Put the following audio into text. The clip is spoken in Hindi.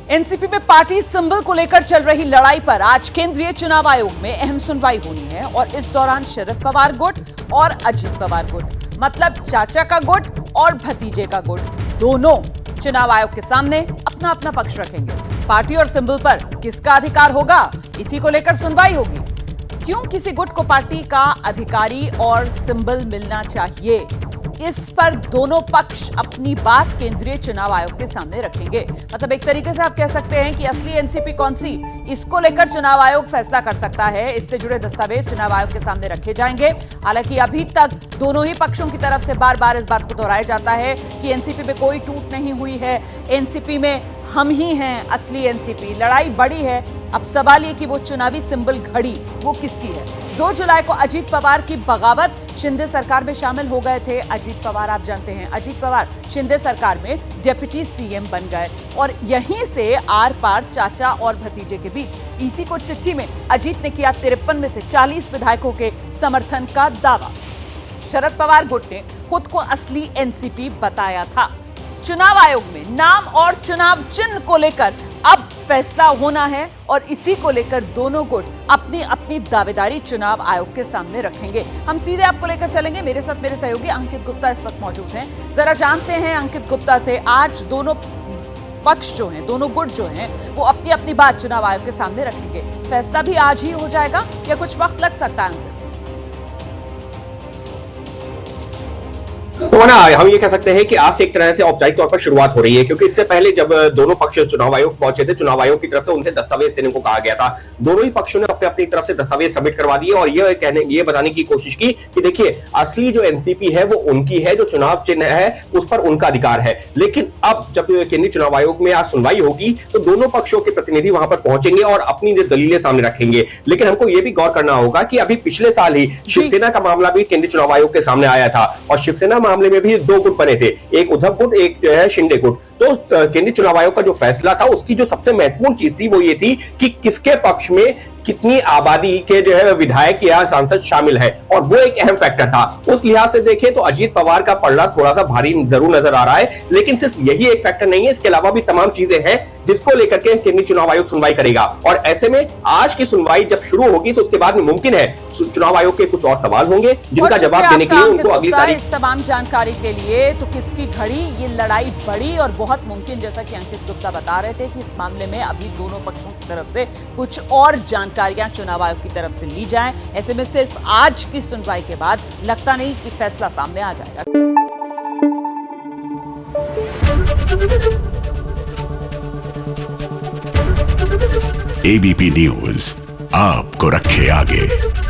एनसीपी में पार्टी सिंबल को लेकर चल रही लड़ाई पर आज केंद्रीय चुनाव आयोग में अहम सुनवाई होनी है और इस दौरान शरद पवार गुट और अजीत पवार गुट, मतलब चाचा का गुट और भतीजे का गुट, दोनों चुनाव आयोग के सामने अपना अपना पक्ष रखेंगे। पार्टी और सिंबल पर किसका अधिकार होगा, इसी को लेकर सुनवाई होगी। क्यों किसी गुट को पार्टी का अधिकारी और सिंबल मिलना चाहिए, इस पर दोनों पक्ष अपनी बात केंद्रीय चुनाव आयोग के सामने रखेंगे। मतलब एक तरीके से आप कह सकते हैं कि असली एनसीपी कौन सी, इसको लेकर चुनाव आयोग फैसला कर सकता है। इससे जुड़े दस्तावेज चुनाव आयोग के सामने रखे जाएंगे। हालांकि अभी तक दोनों ही पक्षों की तरफ से बार बार इस बात को दोहराया जाता है कि एनसीपी में कोई टूट नहीं हुई है, एनसीपी में हम ही हैं असली एनसीपी। लड़ाई बड़ी है। अब सवाल ये कि वो चुनावी सिंबल घड़ी वो किसकी है। 2 जुलाई को अजीत पवार की बगावत शिंदे सरकार में शामिल हो गए थे। अजीत पवार, आप जानते हैं, अजीत पवार शिंदे सरकार में डिप्टी सीएम बन गए और यहीं से आर पार चाचा और भतीजे के बीच इसी को चिट्ठी में अजीत ने किया 53 में से 40 विधायकों के समर्थन का दावा। शरद पवार गुट ने खुद को असली एनसीपी बताया था। चुनाव आयोग में नाम और चुनाव चिन्ह को लेकर अब फैसला होना है और इसी को लेकर दोनों गुट अपनी अपनी दावेदारी चुनाव आयोग के सामने रखेंगे। हम सीधे आपको लेकर चलेंगे। मेरे साथ मेरे सहयोगी अंकित गुप्ता इस वक्त मौजूद हैं। जरा जानते हैं अंकित गुप्ता से, आज दोनों पक्ष जो हैं, दोनों गुट जो हैं, वो अपनी अपनी बात चुनाव आयोग के सामने रखेंगे। फैसला भी आज ही हो जाएगा या कुछ वक्त लग सकता है अंकित? तो ना हम ये कह सकते हैं कि आज से एक तरह से औपचारिक तौर पर शुरुआत हो रही है, क्योंकि इससे पहले जब दोनों पक्ष चुनाव आयोग पहुंचे थे, चुनाव आयोग की तरफ से उनसे दस्तावेज देने को कहा गया था। दोनों ही पक्षों ने अपने अपनी तरफ से दस्तावेज सबमिट करवा दिए और ये बताने की कोशिश की कि देखिए असली जो एनसीपी है वो उनकी है, जो चुनाव चिन्ह है उस पर उनका अधिकार है। लेकिन अब जब केंद्रीय चुनाव आयोग में आज सुनवाई होगी तो दोनों पक्षों के प्रतिनिधि वहां पर पहुंचेंगे और अपनी दलीलें सामने रखेंगे। लेकिन हमको यह भी गौर करना होगा कि अभी पिछले साल ही शिवसेना का मामला भी केंद्रीय चुनाव आयोग के सामने आया था और शिवसेना मामले में भी 2 गुट बने थे, एक उद्धव गुट, एक जो है शिंदे गुट। तो केंद्रीय चुनाव आयोग का जो फैसला था उसकी जो सबसे महत्वपूर्ण चीज थी वो ये थी कि किसके पक्ष में कितनी आबादी के जो है विधायक या सांसद शामिल है, और वो एक अहम फैक्टर था। उस लिहाज से देखें तो अजीत पवार का पलड़ा थोड़ा सा भारी जरूर नजर आ रहा है, लेकिन सिर्फ यही एक फैक्टर नहीं है, इसके अलावा भी तमाम चीजें हैं जिसको लेकर के केंद्रीय चुनाव आयोग सुनवाई करेगा। और ऐसे में आज की सुनवाई जब शुरू होगी तो उसके बाद में मुमकिन है चुनाव आयोग के कुछ और सवाल होंगे जिनका जवाब देने के लिए उनको अगली तारीख। इस तमाम जानकारी के लिए तो किसकी घड़ी, ये लड़ाई बड़ी और बहुत मुमकिन, जैसा कि अंकित गुप्ता बता रहे थे कि इस मामले में अभी दोनों पक्षों की तरफ से कुछ और जानकारियां चुनाव आयोग की तरफ से ली जाएं। ऐसे में सिर्फ आज की सुनवाई के बाद लगता नहीं कि फैसला सामने आ जाएगा। एबीपी न्यूज आपको रखे आगे।